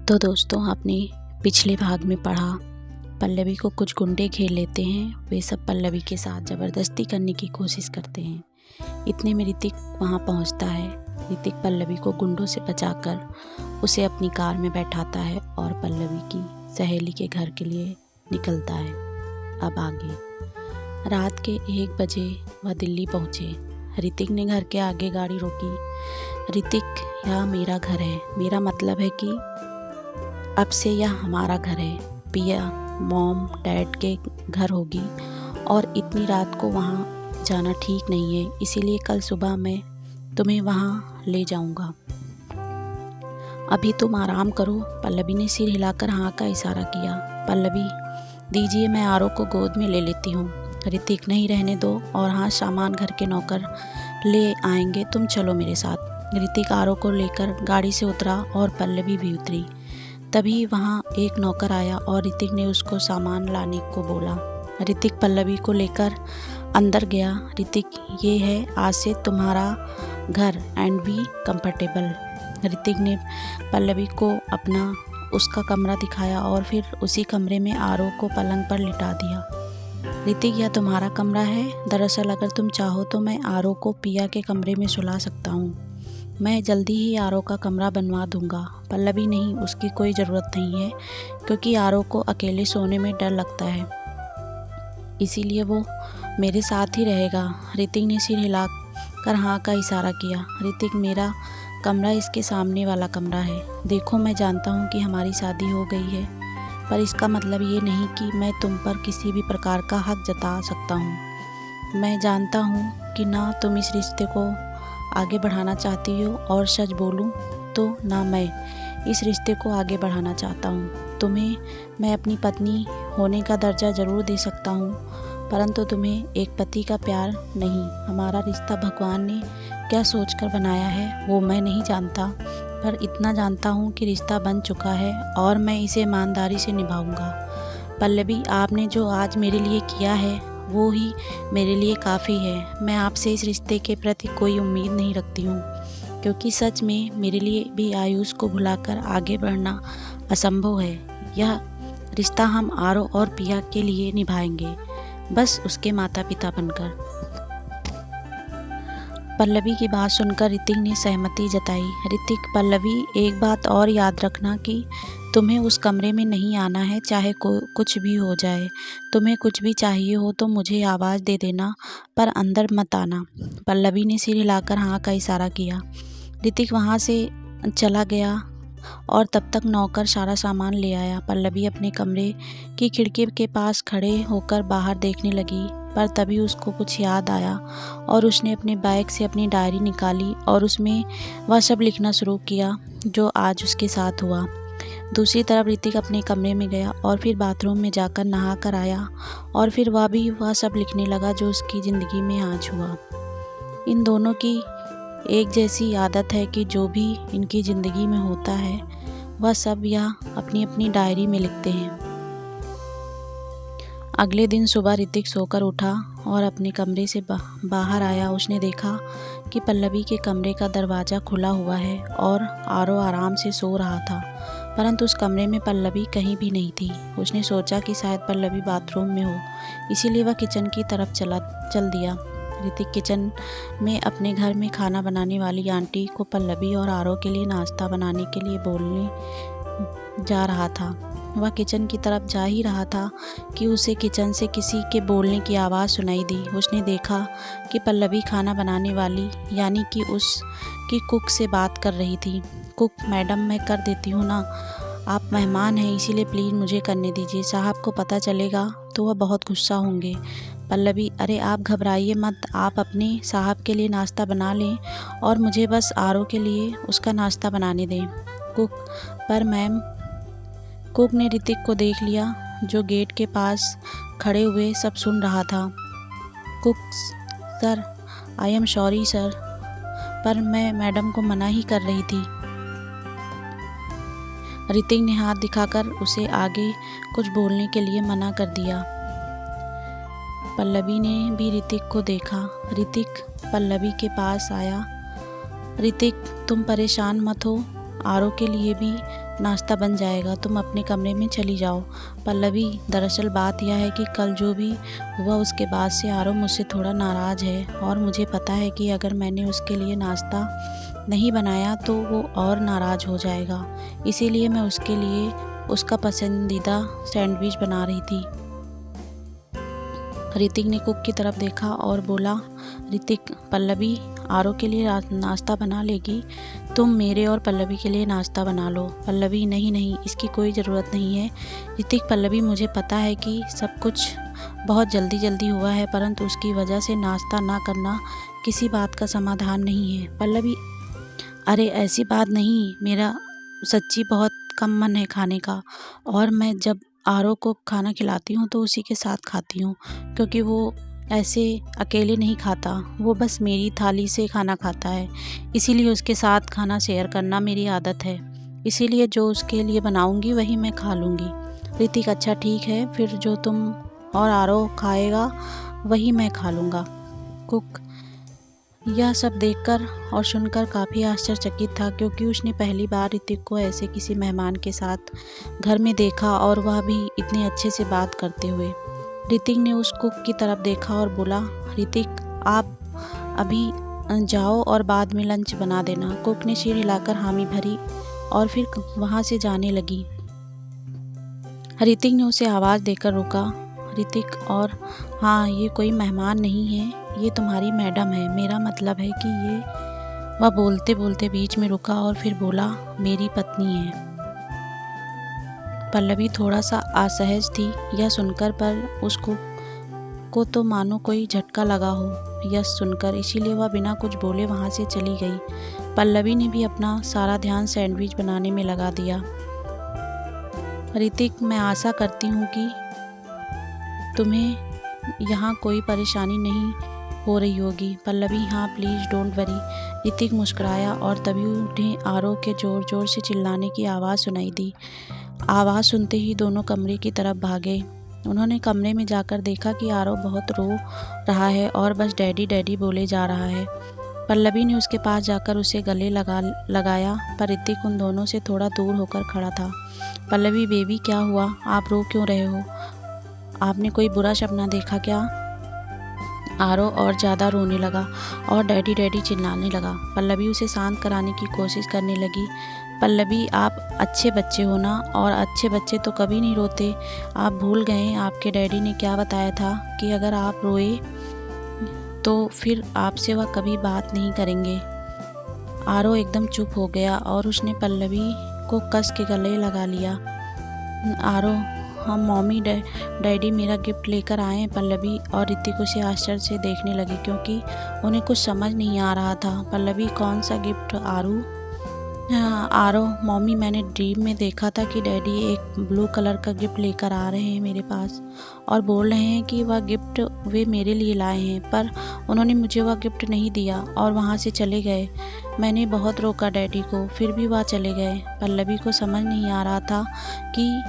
तो दोस्तों, आपने पिछले भाग में पढ़ा पल्लवी को कुछ गुंडे घेर लेते हैं। वे सब पल्लवी के साथ ज़बरदस्ती करने की कोशिश करते हैं। इतने में ऋतिक वहां पहुंचता है। ऋतिक पल्लवी को गुंडों से बचाकर उसे अपनी कार में बैठाता है और पल्लवी की सहेली के घर के लिए निकलता है। अब आगे रात के 1 बजे वह दिल्ली पहुँचे। ऋतिक ने घर के आगे गाड़ी रोकी। ऋतिक, यह मेरा घर है। मेरा मतलब है कि अब से यह हमारा घर है। पिया मॉम डैड के घर होगी और इतनी रात को वहाँ जाना ठीक नहीं है, इसीलिए कल सुबह मैं तुम्हें वहाँ ले जाऊँगा। अभी तुम आराम करो। पल्लवी ने सिर हिलाकर हाँ का इशारा किया। पल्लवी, दीजिए, मैं आरो को गोद में ले लेती हूँ। ऋतिक, नहीं, रहने दो। और हाँ, सामान घर के नौकर ले आएंगे, तुम चलो मेरे साथ। ऋतिक आरो को लेकर गाड़ी से उतरा और पल्लवी भी उतरी। तभी वहाँ एक नौकर आया और ऋतिक ने उसको सामान लाने को बोला। ऋतिक पल्लवी को लेकर अंदर गया। ऋतिक, ये है आज से तुम्हारा घर एंड बी कंफर्टेबल। ऋतिक ने पल्लवी को उसका कमरा दिखाया और फिर उसी कमरे में आरो को पलंग पर लिटा दिया। ऋतिक, यह तुम्हारा कमरा है। दरअसल अगर तुम चाहो तो मैं आरो को पिया के कमरे में सुला सकता हूँ। मैं जल्दी ही आरो का कमरा बनवा दूंगा। पल्लवी, नहीं, उसकी कोई ज़रूरत नहीं है, क्योंकि आरो को अकेले सोने में डर लगता है, इसीलिए वो मेरे साथ ही रहेगा। ऋतिक ने सिर हिलाकर हाँ का इशारा किया। ऋतिक, मेरा कमरा इसके सामने वाला कमरा है। देखो, मैं जानता हूँ कि हमारी शादी हो गई है, पर इसका मतलब ये नहीं कि मैं तुम पर किसी भी प्रकार का हक जता सकता हूँ। मैं जानता हूँ कि ना तुम इस रिश्ते को आगे बढ़ाना चाहती हो, और सच बोलूं तो ना मैं इस रिश्ते को आगे बढ़ाना चाहता हूं। तुम्हें मैं अपनी पत्नी होने का दर्जा ज़रूर दे सकता हूं, परंतु तुम्हें एक पति का प्यार नहीं। हमारा रिश्ता भगवान ने क्या सोचकर बनाया है वो मैं नहीं जानता, पर इतना जानता हूं कि रिश्ता बन चुका है और मैं इसे ईमानदारी से निभाऊंगा। पल्लवी, आपने जो आज मेरे लिए किया है वो ही मेरे लिए काफ़ी है। मैं आपसे इस रिश्ते के प्रति कोई उम्मीद नहीं रखती हूँ, क्योंकि सच में मेरे लिए भी आयुष को भुलाकर आगे बढ़ना असंभव है। यह रिश्ता हम आरो और पिया के लिए निभाएंगे, बस उसके माता पिता बनकर। पल्लवी की बात सुनकर ऋतिक ने सहमति जताई। ऋतिक, पल्लवी, एक बात और याद रखना कि तुम्हें उस कमरे में नहीं आना है, चाहे कुछ भी हो जाए। तुम्हें कुछ भी चाहिए हो तो मुझे आवाज़ दे देना, पर अंदर मत आना। पल्लवी ने सिर हिलाकर हाँ का इशारा किया। ऋतिक वहाँ से चला गया और तब तक नौकर सारा सामान ले आया। पल्लवी अपने कमरे की खिड़की के पास खड़े होकर बाहर देखने लगी, पर तभी उसको कुछ याद आया और उसने अपने बैग से अपनी डायरी निकाली और उसमें वह सब लिखना शुरू किया जो आज उसके साथ हुआ। दूसरी तरफ ऋतिक अपने कमरे में गया और फिर बाथरूम में जाकर नहा कर आया और फिर वह सब लिखने लगा जो उसकी ज़िंदगी में आज हुआ। इन दोनों की एक जैसी आदत है कि जो भी इनकी ज़िंदगी में होता है वह सब यह अपनी अपनी डायरी में लिखते हैं। अगले दिन सुबह ऋतिक सोकर उठा और अपने कमरे से बाहर आया। उसने देखा कि पल्लवी के कमरे का दरवाज़ा खुला हुआ है और आरो आराम से सो रहा था, परंतु उस कमरे में पल्लवी कहीं भी नहीं थी। उसने सोचा कि शायद पल्लवी बाथरूम में हो, इसीलिए वह किचन की तरफ चल दिया। ऋतिक किचन में अपने घर में खाना बनाने वाली आंटी को पल्लवी और आरो के लिए नाश्ता बनाने के लिए बोलने जा रहा था। वह किचन की तरफ जा ही रहा था कि उसे किचन से किसी के बोलने की आवाज़ सुनाई दी। उसने देखा कि पल्लवी खाना बनाने वाली यानी कि उसकी कुक से बात कर रही थी। कुक, मैडम, मैं कर देती हूँ ना, आप मेहमान हैं, इसीलिए प्लीज़ मुझे करने दीजिए। साहब को पता चलेगा तो वह बहुत गुस्सा होंगे। पल्लवी, अरे आप घबराइए मत, आप अपने साहब के लिए नाश्ता बना लें और मुझे बस आरो के लिए उसका नाश्ता बनाने दें। कुक, पर मैम। कुक ने ऋतिक को देख लिया जो गेट के पास खड़े हुए सब सुन रहा था। Cook, sir, I am sorry sir, पर मैं मैडम को मना ही कर रही थी। ऋतिक ने हाथ दिखाकर उसे आगे कुछ बोलने के लिए मना कर दिया। पल्लवी ने भी ऋतिक को देखा। ऋतिक पल्लवी के पास आया। ऋतिक, तुम परेशान मत हो, आरो के लिए भी नाश्ता बन जाएगा, तुम अपने कमरे में चली जाओ। पल्लवी, दरअसल बात यह है कि कल जो भी हुआ उसके बाद से आरो मुझसे थोड़ा नाराज़ है और मुझे पता है कि अगर मैंने उसके लिए नाश्ता नहीं बनाया तो वो और नाराज़ हो जाएगा। इसीलिए मैं उसके लिए उसका पसंदीदा सैंडविच बना रही थी। ऋतिक ने कुक की तरफ देखा और बोला, ऋतिक, पल्लवी आरो के लिए नाश्ता बना लेगी, तुम मेरे और पल्लवी के लिए नाश्ता बना लो। पल्लवी, नहीं नहीं, इसकी कोई ज़रूरत नहीं है। ऋतिक, पल्लवी, मुझे पता है कि सब कुछ बहुत जल्दी हुआ है, परंतु उसकी वजह से नाश्ता ना करना किसी बात का समाधान नहीं है। पल्लवी, अरे ऐसी बात नहीं, मेरा सच्ची बहुत कम मन है खाने का, और मैं जब आरो को खाना खिलाती हूँ तो उसी के साथ खाती हूँ, क्योंकि वो ऐसे अकेले नहीं खाता, वो बस मेरी थाली से खाना खाता है। इसीलिए उसके साथ खाना शेयर करना मेरी आदत है। इसीलिए जो उसके लिए बनाऊँगी वही मैं खा लूँगी। ऋतिक, अच्छा ठीक है, फिर जो तुम और आरो खाएगा वही मैं खा लूँगा। कुक यह सब देखकर और सुनकर काफ़ी आश्चर्यचकित था, क्योंकि उसने पहली बार ऋतिक को ऐसे किसी मेहमान के साथ घर में देखा, और वह भी इतने अच्छे से बात करते हुए। ऋतिक ने उस कुक की तरफ देखा और बोला, ऋतिक, आप अभी जाओ और बाद में लंच बना देना। कुक ने सिर हिलाकर हामी भरी और फिर वहाँ से जाने लगी। ऋतिक ने उसे आवाज़ देकर रोका। ऋतिक, और हाँ, ये कोई मेहमान नहीं है, ये तुम्हारी मैडम है, मेरा मतलब है कि ये। वह बोलते बोलते बीच में रुका और फिर बोला, मेरी पत्नी है। पल्लवी थोड़ा सा असहज थी यह सुनकर, पर उसको तो मानो कोई झटका लगा हो यह सुनकर, इसीलिए वह बिना कुछ बोले वहाँ से चली गई। पल्लवी ने भी अपना सारा ध्यान सैंडविच बनाने में लगा दिया। ऋतिक, मैं आशा करती हूँ कि तुम्हें यहाँ कोई परेशानी नहीं हो रही होगी। पल्लवी, हाँ प्लीज़ डोंट वरी। ऋतिक मुस्कुराया और तभी उन्हें आरो के ज़ोर ज़ोर से चिल्लाने की आवाज़ सुनाई दी। आवाज़ सुनते ही दोनों कमरे की तरफ भागे। उन्होंने कमरे में जाकर देखा कि आरो बहुत रो रहा है और बस डैडी डैडी बोले जा रहा है। पल्लवी ने उसके पास जाकर उसे गले लगाया, पर ऋतिक उन दोनों से थोड़ा दूर होकर खड़ा था। पल्लवी, बेबी क्या हुआ, आप रो क्यों रहे हो? आपने कोई बुरा सपना देखा क्या? आरो और ज़्यादा रोने लगा और डैडी डैडी चिल्लाने लगा। पल्लवी उसे शांत कराने की कोशिश करने लगी। पल्लवी, आप अच्छे बच्चे हो ना, और अच्छे बच्चे तो कभी नहीं रोते। आप भूल गए आपके डैडी ने क्या बताया था कि अगर आप रोए तो फिर आपसे वह कभी बात नहीं करेंगे। आरो एकदम चुप हो गया और उसने पल्लवी को कस के गले लगा लिया। आरो, हम मम्मी डैडी मेरा गिफ्ट लेकर आए हैं। पल्लवी और ऋतिक उसे आश्चर्य से देखने लगे, क्योंकि उन्हें कुछ समझ नहीं आ रहा था। पल्लवी, कौन सा गिफ्ट आरो, मम्मी, मैंने ड्रीम में देखा था कि डैडी एक ब्लू कलर का गिफ्ट लेकर आ रहे हैं मेरे पास, और बोल रहे हैं कि वह गिफ्ट वे मेरे लिए लाए हैं, पर उन्होंने मुझे वह गिफ्ट नहीं दिया और वहाँ से चले गए। मैंने बहुत रोका डैडी को, फिर भी वह चले गए। पल्लवी को समझ नहीं आ रहा था कि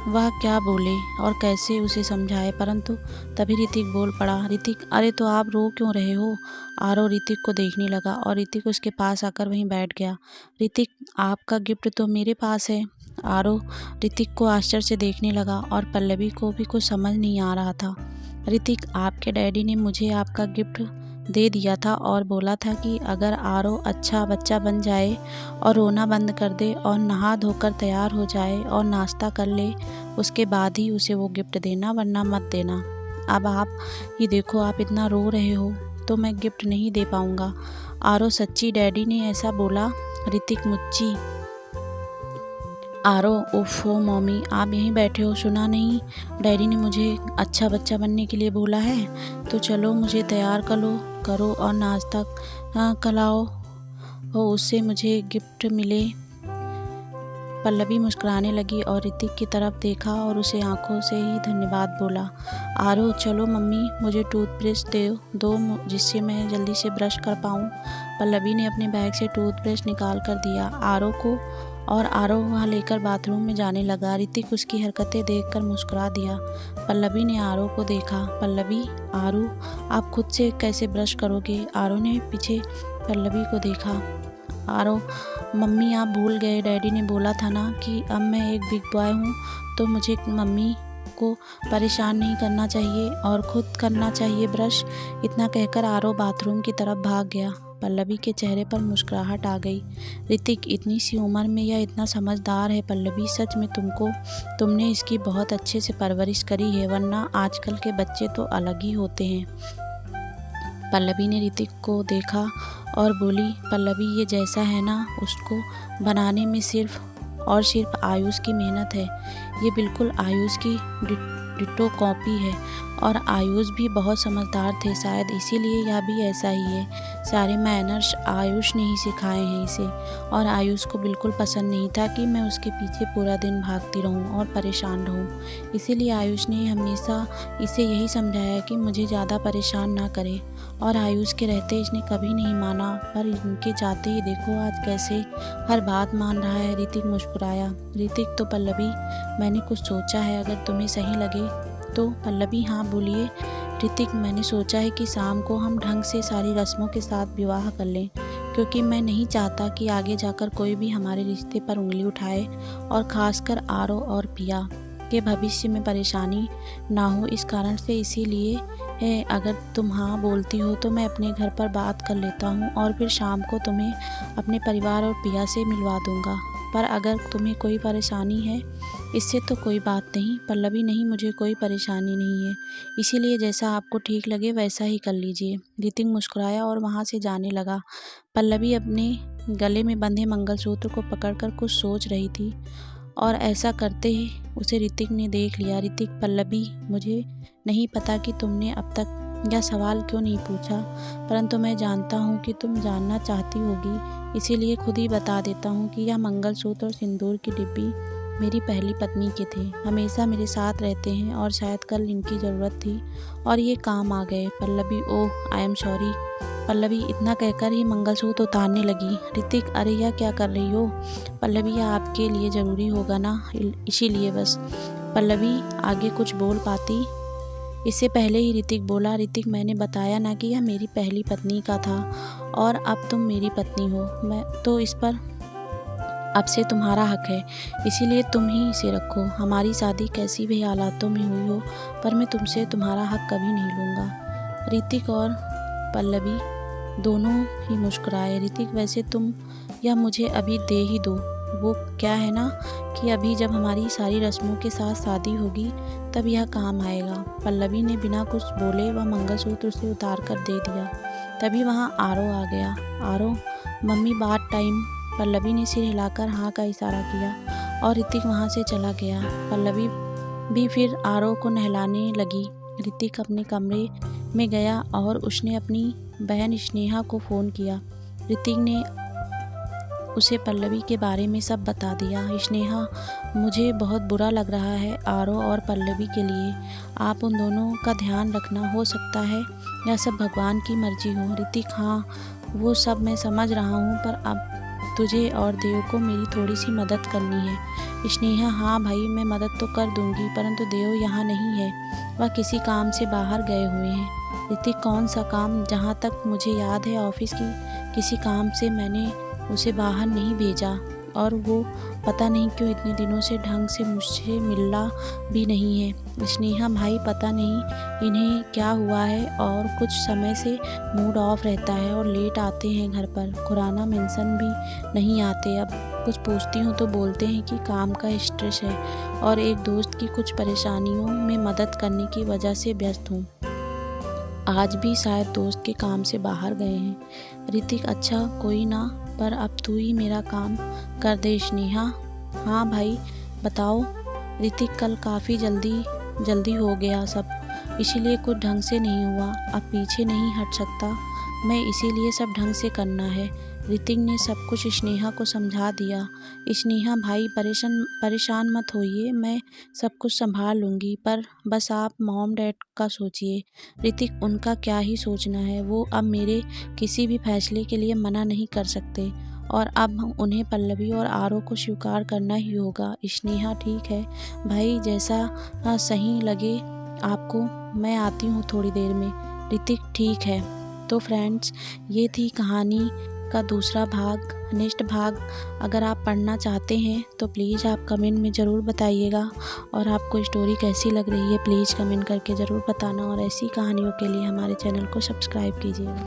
वह क्या बोले और कैसे उसे समझाए, परंतु तभी ऋतिक बोल पड़ा। ऋतिक, अरे तो आप रो क्यों रहे हो? आरो ऋतिक को देखने लगा और ऋतिक उसके पास आकर वहीं बैठ गया। ऋतिक, आपका गिफ्ट तो मेरे पास है। आरो ऋतिक को आश्चर्य से देखने लगा और पल्लवी को भी कुछ समझ नहीं आ रहा था। ऋतिक, आपके डैडी ने मुझे आपका गिफ्ट दे दिया था और बोला था कि अगर आरो अच्छा बच्चा बन जाए और रोना बंद कर दे और नहा धोकर तैयार हो जाए और नाश्ता कर ले, उसके बाद ही उसे वो गिफ्ट देना, वरना मत देना। अब आप ही देखो, आप इतना रो रहे हो तो मैं गिफ्ट नहीं दे पाऊँगा। आरो, सच्ची डैडी ने ऐसा बोला? ऋतिक, मुच्ची। आरो, ओफो मम्मी, आप यहीं बैठे हो, सुना नहीं? डैडी ने मुझे अच्छा बच्चा बनने के लिए बोला है, तो चलो मुझे तैयार करो और नाश्ता खिलाओ हो, उससे मुझे गिफ्ट मिले। पल्लवी मुस्कुराने लगी और ऋतिक की तरफ देखा और उसे आंखों से ही धन्यवाद बोला। आरो, चलो मम्मी, मुझे टूथब्रश दो जिससे मैं जल्दी से ब्रश कर पाऊँ। पल्लवी ने अपने बैग से टूथब्रश निकाल कर दिया आरो को और आरो वहाँ लेकर बाथरूम में जाने लगा। ऋतिक उसकी हरकतें देखकर मुस्कुरा दिया। पल्लवी ने आरो को देखा। पल्लवी, आरो, आप खुद से कैसे ब्रश करोगे? आरो ने पीछे पल्लवी को देखा। आरो, मम्मी आप भूल गए, डैडी ने बोला था ना कि अब मैं एक बिग बॉय हूँ तो मुझे मम्मी को परेशान नहीं करना चाहिए और खुद करना चाहिए ब्रश। इतना कहकर आरव बाथरूम की तरफ भाग गया। पल्लवी के चेहरे पर मुस्कुराहट आ गई। ऋतिक इतनी सी उम्र में यह इतना समझदार है पल्लवी, सच में तुमने इसकी बहुत अच्छे से परवरिश करी है, वरना आजकल के बच्चे तो अलग ही होते हैं। पल्लवी ने ऋतिक को देखा और बोली, पल्लवी ये जैसा है ना उसको बनाने में सिर्फ आयुष की मेहनत है। ये बिल्कुल आयुष की डिटो कॉपी है और आयुष भी बहुत समझदार थे, शायद इसीलिए यह भी ऐसा ही है। सारे मैनर्स आयुष ने ही सिखाए हैं इसे और आयुष को बिल्कुल पसंद नहीं था कि मैं उसके पीछे पूरा दिन भागती रहूं और परेशान रहूं। इसीलिए आयुष ने हमेशा इसे यही समझाया कि मुझे ज़्यादा परेशान ना करे और आयुष के रहते इसने कभी नहीं माना, पर इनके जाते ही देखो आज कैसे हर बात मान रहा है। ऋतिक मुस्कुराया। ऋतिक तो पल्लवी मैंने कुछ सोचा है, अगर तुम्हें सही लगे तो। पल्लवी हाँ बोलिए। ऋतिक मैंने सोचा है कि शाम को हम ढंग से सारी रस्मों के साथ विवाह कर लें, क्योंकि मैं नहीं चाहता कि आगे जाकर कोई भी हमारे रिश्ते पर उंगली उठाए और ख़ासकर आरव और पिया के भविष्य में परेशानी ना हो, इस कारण से। इसीलिए है अगर तुम हाँ बोलती हो तो मैं अपने घर पर बात कर लेता हूँ और फिर शाम को तुम्हें अपने परिवार और पिया से मिलवा दूँगा। पर अगर तुम्हें कोई परेशानी है इससे तो कोई बात नहीं। पल्लवी नहीं, मुझे कोई परेशानी नहीं है, इसीलिए जैसा आपको ठीक लगे वैसा ही कर लीजिए। ऋतिक मुस्कुराया और वहाँ से जाने लगा। पल्लवी अपने गले में बंधे मंगलसूत्र को पकड़कर कुछ सोच रही थी और ऐसा करते ही उसे ऋतिक ने देख लिया। ऋतिक, पल्लवी मुझे नहीं पता कि तुमने अब तक यह सवाल क्यों नहीं पूछा, परंतु मैं जानता हूँ कि तुम जानना चाहती होगी, इसीलिए खुद ही बता देता हूँ कि यह मंगलसूत्र और सिंदूर की डिब्बी मेरी पहली पत्नी के थे। हमेशा मेरे साथ रहते हैं और शायद कल इनकी ज़रूरत थी और ये काम आ गए। पल्लवी, ओह आई एम सॉरी। पल्लवी इतना कहकर ही मंगलसूत्र उतारने लगी। ऋतिक, अरे यह क्या कर रही हो? पल्लवी, यह आपके लिए ज़रूरी होगा ना, इसीलिए बस। पल्लवी आगे कुछ बोल पाती इससे पहले ही ऋतिक बोला, ऋतिक मैंने बताया ना कि यह मेरी पहली पत्नी का था और अब तुम मेरी पत्नी हो, मैं तो इस पर अब से तुम्हारा हक है, इसीलिए तुम ही इसे रखो। हमारी शादी कैसी भी हालातों में हुई हो, पर मैं तुमसे तुम्हारा हक कभी नहीं लूँगा। ऋतिक और पल्लवी दोनों ही मुस्कुराए। ऋतिक, वैसे तुम यह मुझे अभी दे ही दो, वो क्या है ना कि अभी जब हमारी सारी रस्मों के साथ शादी होगी तब यह काम आएगा। पल्लवी ने बिना कुछ बोले वह मंगलसूत्र उसे उतार कर दे दिया। तभी वहाँ आरव आ गया। आरव, मम्मी बात टाइम। पल्लवी ने सिर हिलाकर हाँ का इशारा किया और ऋतिक वहाँ से चला गया। पल्लवी भी फिर आरव को नहलाने लगी। ऋतिक अपने कमरे में गया और उसने अपनी बहन स्नेहा को फ़ोन किया। ऋतिक ने उसे पल्लवी के बारे में सब बता दिया। स्नेहा, मुझे बहुत बुरा लग रहा है आरव और पल्लवी के लिए, आप उन दोनों का ध्यान रखना। हो सकता है यह सब भगवान की मर्जी हो। ऋतिक, हाँ वो सब मैं समझ रहा हूँ, पर अब तुझे और देव को मेरी थोड़ी सी मदद करनी है। स्नेहा, हाँ भाई मैं मदद तो कर दूंगी, परंतु देव यहाँ नहीं है, वह किसी काम से बाहर गए हुए हैं। ऋतिक, कौन सा काम? जहाँ तक मुझे याद है ऑफिस की किसी काम से मैंने उसे बाहर नहीं भेजा और वो पता नहीं क्यों इतने दिनों से ढंग से मुझसे मिलना भी नहीं है। स्नेहा भाई, पता नहीं इन्हें क्या हुआ है और कुछ समय से मूड ऑफ रहता है और लेट आते हैं घर पर, खुराना मेंशन भी नहीं आते। अब कुछ पूछती हूँ तो बोलते हैं कि काम का स्ट्रेस है और एक दोस्त की कुछ परेशानियों में मदद करने की वजह से व्यस्त हूँ। आज भी शायद दोस्त के काम से बाहर गए हैं। ऋतिक, अच्छा कोई ना, पर अब तू ही मेरा काम कर दे। स्नेहा, हाँ भाई बताओ। ऋतिक, कल काफ़ी जल्दी हो गया सब, इसीलिए कुछ ढंग से नहीं हुआ। अब पीछे नहीं हट सकता मैं, इसीलिए सब ढंग से करना है। ऋतिक ने सब कुछ स्नेहा को समझा दिया। स्नेहा भाई परेशान मत होइए, मैं सब कुछ संभाल लूँगी, पर बस आप मॉम डैड का सोचिए। ऋतिक, उनका क्या ही सोचना है, वो अब मेरे किसी भी फैसले के लिए मना नहीं कर सकते और अब उन्हें पल्लवी और आरव को स्वीकार करना ही होगा। स्नेहा, ठीक है भाई, जैसा सही लगे आपको, मैं आती हूँ थोड़ी देर में। ऋतिक, ठीक है। तो फ्रेंड्स, ये थी कहानी का दूसरा भाग, नेक्स्ट भाग अगर आप पढ़ना चाहते हैं तो प्लीज़ आप कमेंट में ज़रूर बताइएगा। और आपको स्टोरी कैसी लग रही है प्लीज़ कमेंट करके ज़रूर बताना। और ऐसी कहानियों के लिए हमारे चैनल को सब्सक्राइब कीजिएगा।